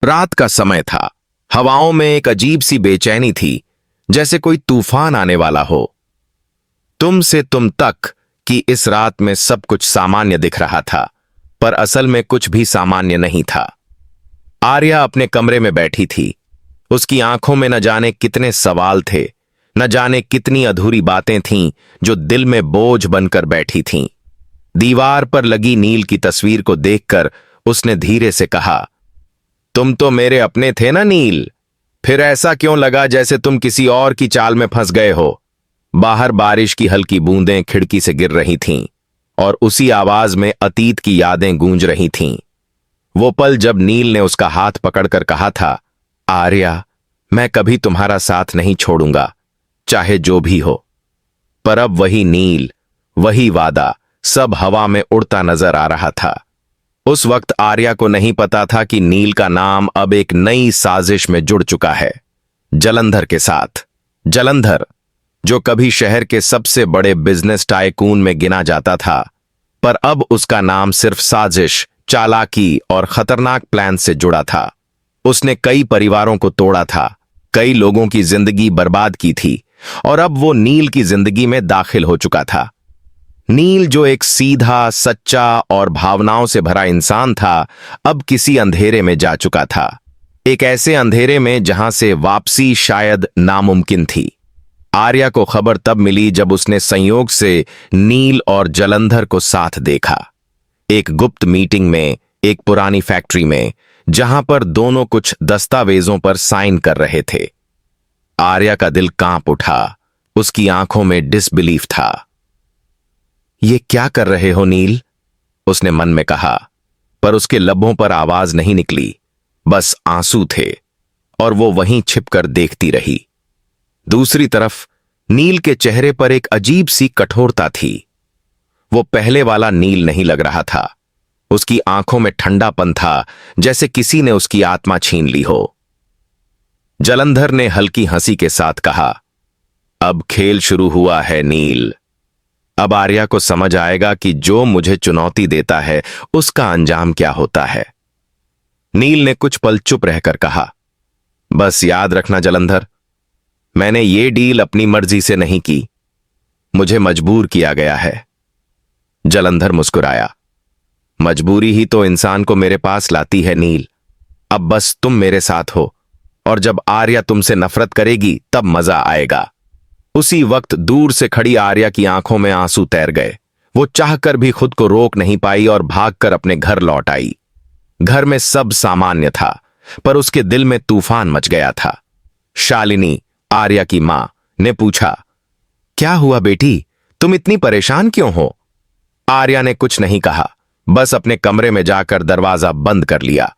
रात का समय था। हवाओं में एक अजीब सी बेचैनी थी, जैसे कोई तूफान आने वाला हो। तुम से तुम तक कि इस रात में सब कुछ सामान्य दिख रहा था, पर असल में कुछ भी सामान्य नहीं था। आर्या अपने कमरे में बैठी थी। उसकी आंखों में न जाने कितने सवाल थे, न जाने कितनी अधूरी बातें थीं जो दिल में बोझ बनकर बैठी थीं। दीवार पर लगी नील की तस्वीर को देखकर उसने धीरे से कहा, तुम तो मेरे अपने थे ना नील, फिर ऐसा क्यों लगा जैसे तुम किसी और की चाल में फंस गए हो। बाहर बारिश की हल्की बूंदें खिड़की से गिर रही थीं और उसी आवाज में अतीत की यादें गूंज रही थीं। वो पल जब नील ने उसका हाथ पकड़कर कहा था, आर्या, मैं कभी तुम्हारा साथ नहीं छोड़ूंगा, चाहे जो भी हो। पर अब वही नील, वही वादा, सब हवा में उड़ता नजर आ रहा था। उस वक्त आर्या को नहीं पता था कि नील का नाम अब एक नई साजिश में जुड़ चुका है, जलंधर के साथ। जलंधर, जो कभी शहर के सबसे बड़े बिजनेस टाइकून में गिना जाता था, पर अब उसका नाम सिर्फ साजिश, चालाकी और खतरनाक प्लान से जुड़ा था। उसने कई परिवारों को तोड़ा था, कई लोगों की जिंदगी बर्बाद की थी, और अब वो नील की जिंदगी में दाखिल हो चुका था। नील, जो एक सीधा, सच्चा और भावनाओं से भरा इंसान था, अब किसी अंधेरे में जा चुका था। एक ऐसे अंधेरे में जहां से वापसी शायद नामुमकिन थी। आर्या को खबर तब मिली जब उसने संयोग से नील और जलंधर को साथ देखा। एक गुप्त मीटिंग में, एक पुरानी फैक्ट्री में, जहां पर दोनों कुछ दस्तावेजों पर साइन कर रहे थे। आर्या का दिल कांप उठा, उसकी आंखों में डिसबिलीफ था। ये क्या कर रहे हो नील? उसने मन में कहा, पर उसके लबों पर आवाज नहीं निकली, बस आंसू थे, और वो वहीं छिपकर देखती रही। दूसरी तरफ नील के चेहरे पर एक अजीब सी कठोरता थी। वो पहले वाला नील नहीं लग रहा था। उसकी आंखों में ठंडापन था, जैसे किसी ने उसकी आत्मा छीन ली हो। जलंधर ने हल्की हंसी के साथ कहा, अब खेल शुरू हुआ है नील। अब आर्या को समझ आएगा कि जो मुझे चुनौती देता है उसका अंजाम क्या होता है। नील ने कुछ पल चुप रहकर कहा, बस याद रखना जलंधर, मैंने ये डील अपनी मर्जी से नहीं की, मुझे मजबूर किया गया है। जलंधर मुस्कुराया, मजबूरी ही तो इंसान को मेरे पास लाती है नील। अब बस तुम मेरे साथ हो, और जब आर्या तुमसे नफरत करेगी तब मजा आएगा। उसी वक्त दूर से खड़ी आर्या की आंखों में आंसू तैर गए। वो चाहकर भी खुद को रोक नहीं पाई और भागकर अपने घर लौट आई। घर में सब सामान्य था, पर उसके दिल में तूफान मच गया था। शालिनी, आर्या की मां, ने पूछा, क्या हुआ बेटी, तुम इतनी परेशान क्यों हो? आर्या ने कुछ नहीं कहा, बस अपने कमरे में जाकर दरवाजा बंद कर लिया।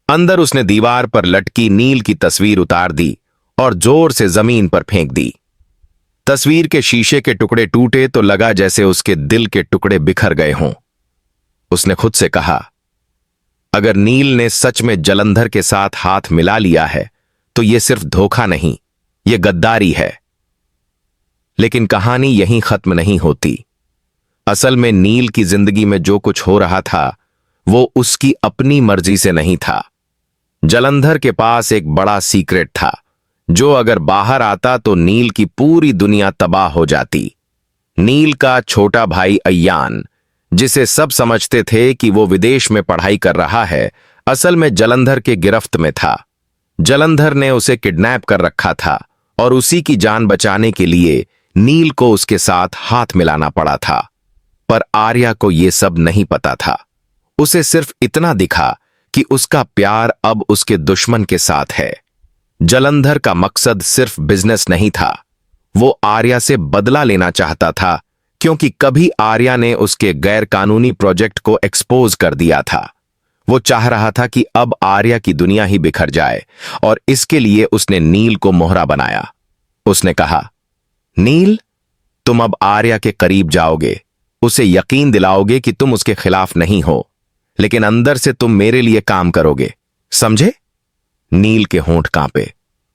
अंदर उसने दीवार पर लटकी नील की तस्वीर उतार दी और जोर से जमीन पर फेंक दी। तस्वीर के शीशे के टुकड़े टूटे तो लगा जैसे उसके दिल के टुकड़े बिखर गए हों। उसने खुद से कहा, अगर नील ने सच में जलंधर के साथ हाथ मिला लिया है तो यह सिर्फ धोखा नहीं, यह गद्दारी है। लेकिन कहानी यहीं खत्म नहीं होती। असल में नील की जिंदगी में जो कुछ हो रहा था वो उसकी अपनी मर्जी से नहीं था। जलंधर के पास एक बड़ा सीक्रेट था, जो अगर बाहर आता तो नील की पूरी दुनिया तबाह हो जाती। नील का छोटा भाई अय्यान, जिसे सब समझते थे कि वो विदेश में पढ़ाई कर रहा है, असल में जलंधर के गिरफ्त में था। जलंधर ने उसे किडनैप कर रखा था और उसी की जान बचाने के लिए नील को उसके साथ हाथ मिलाना पड़ा था। पर आर्या को यह सब नहीं पता था। उसे सिर्फ इतना दिखा कि उसका प्यार अब उसके दुश्मन के साथ है। जलंधर का मकसद सिर्फ बिजनेस नहीं था, वो आर्या से बदला लेना चाहता था, क्योंकि कभी आर्या ने उसके गैर कानूनी प्रोजेक्ट को एक्सपोज कर दिया था। वो चाह रहा था कि अब आर्या की दुनिया ही बिखर जाए, और इसके लिए उसने नील को मोहरा बनाया। उसने कहा, नील, तुम अब आर्या के करीब जाओगे, उसे यकीन दिलाओगे कि तुम उसके खिलाफ नहीं हो, लेकिन अंदर से तुम मेरे लिए काम करोगे, समझे? नील के होंठ कांपे।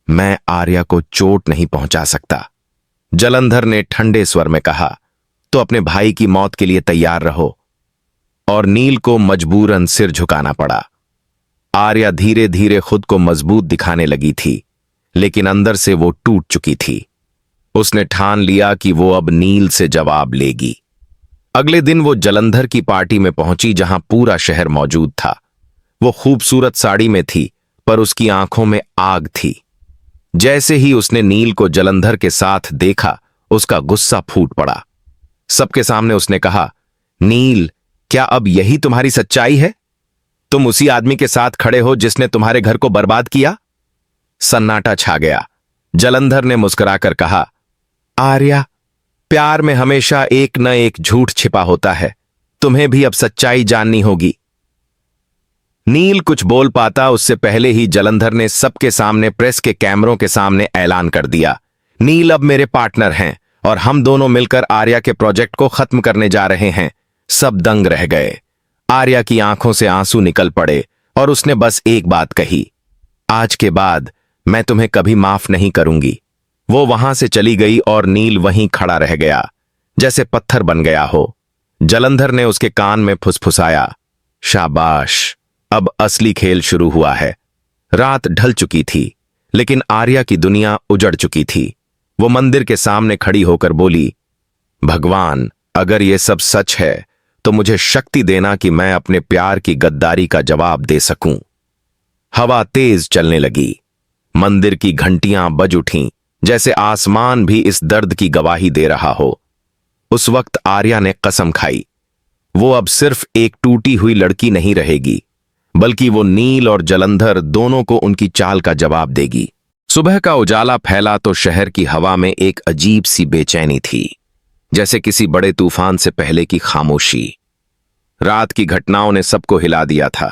मैं आर्या को चोट नहीं पहुंचा सकता। जलंधर ने ठंडे स्वर में कहा, तो अपने भाई की मौत के लिए तैयार रहो। और नील को मजबूरन सिर झुकाना पड़ा। आर्या धीरे धीरे खुद को मजबूत दिखाने लगी थी, लेकिन अंदर से वो टूट चुकी थी। उसने ठान लिया कि वो अब नील से जवाब लेगी। अगले दिन वो जलंधर की पार्टी में पहुंची, जहां पूरा शहर मौजूद था। वो खूबसूरत साड़ी में थी, पर उसकी आंखों में आग थी। जैसे ही उसने नील को जलंधर के साथ देखा, उसका गुस्सा फूट पड़ा। सबके सामने उसने कहा, नील, क्या अब यही तुम्हारी सच्चाई है? तुम उसी आदमी के साथ खड़े हो जिसने तुम्हारे घर को बर्बाद किया? सन्नाटा छा गया। जलंधर ने मुस्कुराकर कहा, आर्या, प्यार में हमेशा एक न एक झूठ छिपा होता है। तुम्हें भी अब सच्चाई जाननी होगी। नील कुछ बोल पाता उससे पहले ही जलंधर ने सबके सामने, प्रेस के कैमरों के सामने ऐलान कर दिया, नील अब मेरे पार्टनर हैं और हम दोनों मिलकर आर्या के प्रोजेक्ट को खत्म करने जा रहे हैं। सब दंग रह गए। आर्या की आंखों से आंसू निकल पड़े और उसने बस एक बात कही, आज के बाद मैं तुम्हें कभी माफ नहीं करूंगी। वो वहां से चली गई और नील वहीं खड़ा रह गया, जैसे पत्थर बन गया हो। जलंधर ने उसके कान में फुसफुसाया, शाबाश, अब असली खेल शुरू हुआ है। रात ढल चुकी थी, लेकिन आर्या की दुनिया उजड़ चुकी थी। वो मंदिर के सामने खड़ी होकर बोली, भगवान, अगर ये सब सच है तो मुझे शक्ति देना कि मैं अपने प्यार की गद्दारी का जवाब दे सकूं। हवा तेज चलने लगी। मंदिर की घंटियां बज उठीं, जैसे आसमान भी इस दर्द की गवाही दे रहा हो। उस वक्त आर्या ने कसम खाई, वो अब सिर्फ एक टूटी हुई लड़की नहीं रहेगी, बल्कि वो नील और जलंधर दोनों को उनकी चाल का जवाब देगी। सुबह का उजाला फैला तो शहर की हवा में एक अजीब सी बेचैनी थी, जैसे किसी बड़े तूफान से पहले की खामोशी। रात की घटनाओं ने सबको हिला दिया था।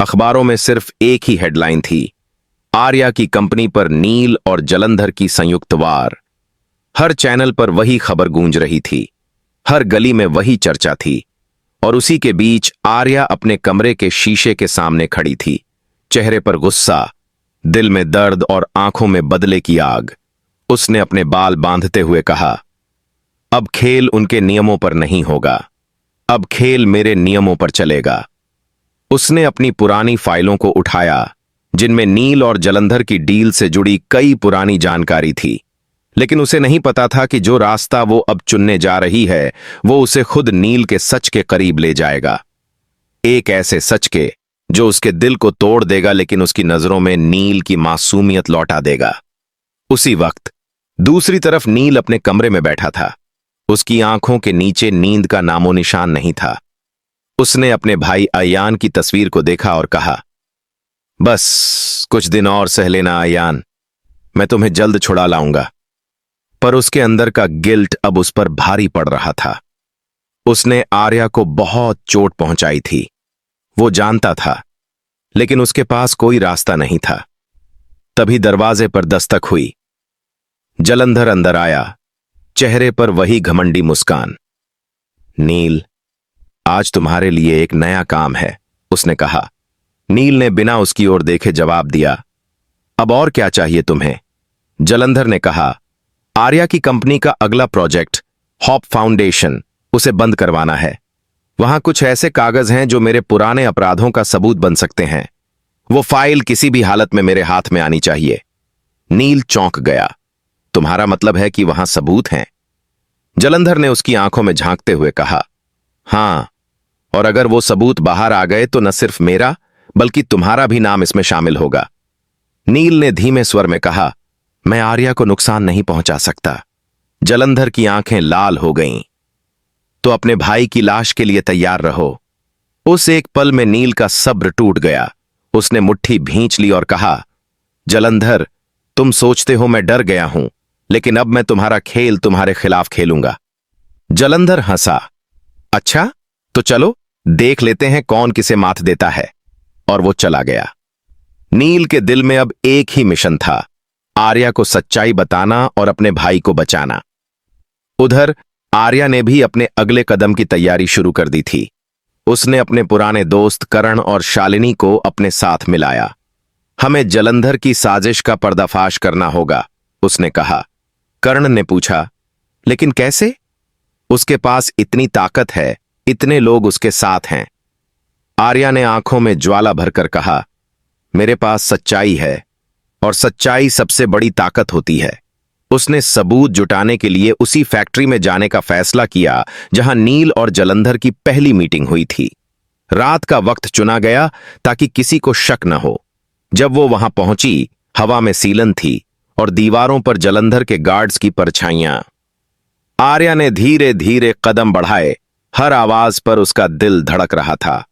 अखबारों में सिर्फ एक ही हेडलाइन थी, आर्या की कंपनी पर नील और जलंधर की संयुक्त वार। हर चैनल पर वही खबर गूंज रही थी, हर गली में वही चर्चा थी। और उसी के बीच आर्या अपने कमरे के शीशे के सामने खड़ी थी, चेहरे पर गुस्सा, दिल में दर्द और आंखों में बदले की आग। उसने अपने बाल बांधते हुए कहा, अब खेल उनके नियमों पर नहीं होगा, अब खेल मेरे नियमों पर चलेगा। उसने अपनी पुरानी फाइलों को उठाया, जिनमें नील और जलंधर की डील से जुड़ी कई पुरानी जानकारी थी। लेकिन उसे नहीं पता था कि जो रास्ता वो अब चुनने जा रही है, वो उसे खुद नील के सच के करीब ले जाएगा। एक ऐसे सच के जो उसके दिल को तोड़ देगा, लेकिन उसकी नजरों में नील की मासूमियत लौटा देगा। उसी वक्त दूसरी तरफ नील अपने कमरे में बैठा था। उसकी आंखों के नीचे नींद का नामो निशान नहीं था। उसने अपने भाई अयान की तस्वीर को देखा और कहा, बस कुछ दिन और सह लेना अयान, मैं तुम्हें जल्द छुड़ा लाऊंगा। पर उसके अंदर का गिल्ट अब उस पर भारी पड़ रहा था। उसने आर्या को बहुत चोट पहुंचाई थी, वो जानता था, लेकिन उसके पास कोई रास्ता नहीं था। तभी दरवाजे पर दस्तक हुई। जलंधर अंदर आया, चेहरे पर वही घमंडी मुस्कान। नील, आज तुम्हारे लिए एक नया काम है, उसने कहा। नील ने बिना उसकी ओर देखे जवाब दिया, अब और क्या चाहिए तुम्हें? जलंधर ने कहा, आर्या की कंपनी का अगला प्रोजेक्ट, हॉप फाउंडेशन, उसे बंद करवाना है। वहां कुछ ऐसे कागज हैं जो मेरे पुराने अपराधों का सबूत बन सकते हैं। वो फाइल किसी भी हालत में मेरे हाथ में आनी चाहिए। नील चौंक गया, तुम्हारा मतलब है कि वहां सबूत हैं? जलंधर ने उसकी आंखों में झांकते हुए कहा, हां, और अगर वो सबूत बाहर आ गए तो न सिर्फ मेरा बल्कि तुम्हारा भी नाम इसमें शामिल होगा। नील ने धीमे स्वर में कहा, मैं आर्या को नुकसान नहीं पहुंचा सकता। जलंधर की आंखें लाल हो गईं। तो अपने भाई की लाश के लिए तैयार रहो। उस एक पल में नील का सब्र टूट गया। उसने मुट्ठी भींच ली और कहा, जलंधर, तुम सोचते हो मैं डर गया हूं, लेकिन अब मैं तुम्हारा खेल तुम्हारे खिलाफ खेलूंगा। जलंधर हंसा, अच्छा तो चलो देख लेते हैं कौन किसे मात देता है। और वो चला गया। नील के दिल में अब एक ही मिशन था, आर्या को सच्चाई बताना और अपने भाई को बचाना। उधर आर्या ने भी अपने अगले कदम की तैयारी शुरू कर दी थी। उसने अपने पुराने दोस्त करण और शालिनी को अपने साथ मिलाया। हमें जलंधर की साजिश का पर्दाफाश करना होगा, उसने कहा। कर्ण ने पूछा, लेकिन कैसे? उसके पास इतनी ताकत है, इतने लोग उसके साथ हैं। आर्या ने आंखों में ज्वाला भरकर कहा, मेरे पास सच्चाई है और सच्चाई सबसे बड़ी ताकत होती है। उसने सबूत जुटाने के लिए उसी फैक्ट्री में जाने का फैसला किया जहां नील और जलंधर की पहली मीटिंग हुई थी। रात का वक्त चुना गया ताकि किसी को शक न हो। जब वो वहां पहुंची, हवा में सीलन थी और दीवारों पर जलंधर के गार्ड्स की परछाइयां। आर्या ने धीरे धीरे कदम बढ़ाए, हर आवाज पर उसका दिल धड़क रहा था।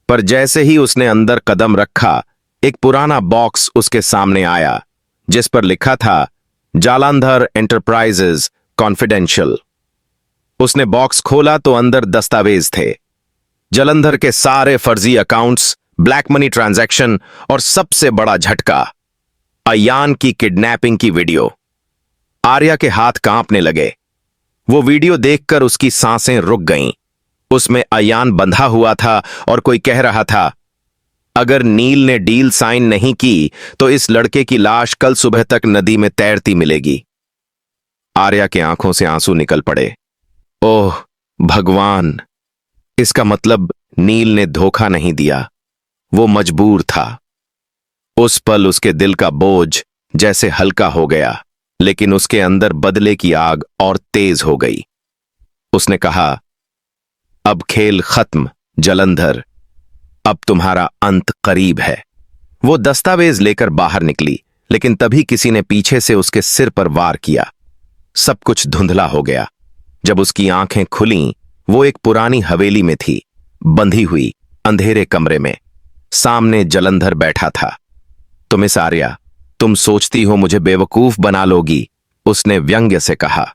पर जैसे ही उसने अंदर कदम रखा, एक पुराना बॉक्स उसके सामने आया जिस पर लिखा था जालंधर एंटरप्राइजेज कॉन्फिडेंशियल। उसने बॉक्स खोला तो अंदर दस्तावेज थे, जलंधर के सारे फर्जी अकाउंट्स, ब्लैक मनी ट्रांजैक्शन और सबसे बड़ा झटका, अयान की किडनैपिंग की वीडियो। आर्या के हाथ कांपने लगे। वो वीडियो देखकर उसकी सांसें रुक गईं। उसमें अयान बंधा हुआ था और कोई कह रहा था, अगर नील ने डील साइन नहीं की तो इस लड़के की लाश कल सुबह तक नदी में तैरती मिलेगी। आर्या के आंखों से आंसू निकल पड़े। ओह भगवान, इसका मतलब नील ने धोखा नहीं दिया, वो मजबूर था। उस पल उसके दिल का बोझ जैसे हल्का हो गया, लेकिन उसके अंदर बदले की आग और तेज हो गई। उसने कहा, अब खेल खत्म जलंधर, अब तुम्हारा अंत करीब है। वो दस्तावेज लेकर बाहर निकली, लेकिन तभी किसी ने पीछे से उसके सिर पर वार किया। सब कुछ धुंधला हो गया। जब उसकी आंखें खुलीं, वो एक पुरानी हवेली में थी, बंधी हुई अंधेरे कमरे में। सामने जलंधर बैठा था। तुम मिस आर्या, तुम सोचती हो मुझे बेवकूफ बना लोगी, उसने व्यंग्य से कहा।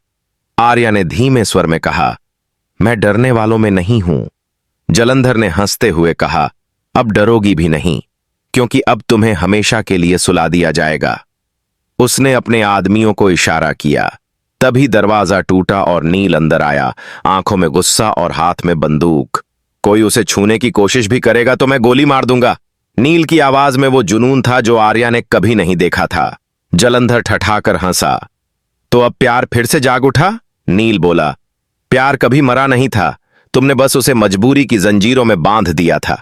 आर्या ने धीमे स्वर में कहा, मैं डरने वालों में नहीं हूं। जलंधर ने हंसते हुए कहा, अब डरोगी भी नहीं, क्योंकि अब तुम्हें हमेशा के लिए सुला दिया जाएगा। उसने अपने आदमियों को इशारा किया। तभी दरवाजा टूटा और नील अंदर आया, आंखों में गुस्सा और हाथ में बंदूक। कोई उसे छूने की कोशिश भी करेगा तो मैं गोली मार दूंगा। नील की आवाज में वो जुनून था जो आर्या ने कभी नहीं देखा था। जलंधर ठठाकर हंसा। तो अब प्यार फिर से जाग उठा? नील बोला, प्यार कभी मरा नहीं था, तुमने बस उसे मजबूरी की जंजीरों में बांध दिया था।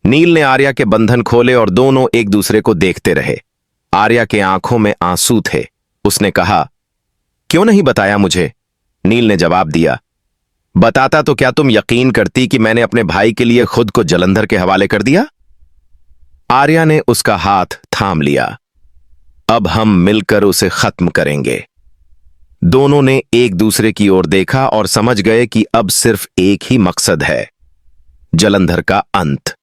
नील ने आर्या के बंधन खोले और दोनों एक दूसरे को देखते रहे। आर्या के आंखों में आंसू थे। उसने कहा, क्यों नहीं बताया मुझे? नील ने जवाब दिया, बताता तो क्या तुम यकीन करती कि मैंने अपने भाई के लिए खुद को जलंधर के हवाले कर दिया? आर्या ने उसका हाथ थाम लिया। अब हम मिलकर उसे खत्म करेंगे। दोनों ने एक दूसरे की ओर देखा और समझ गए कि अब सिर्फ एक ही मकसद है, जलंधर का अंत।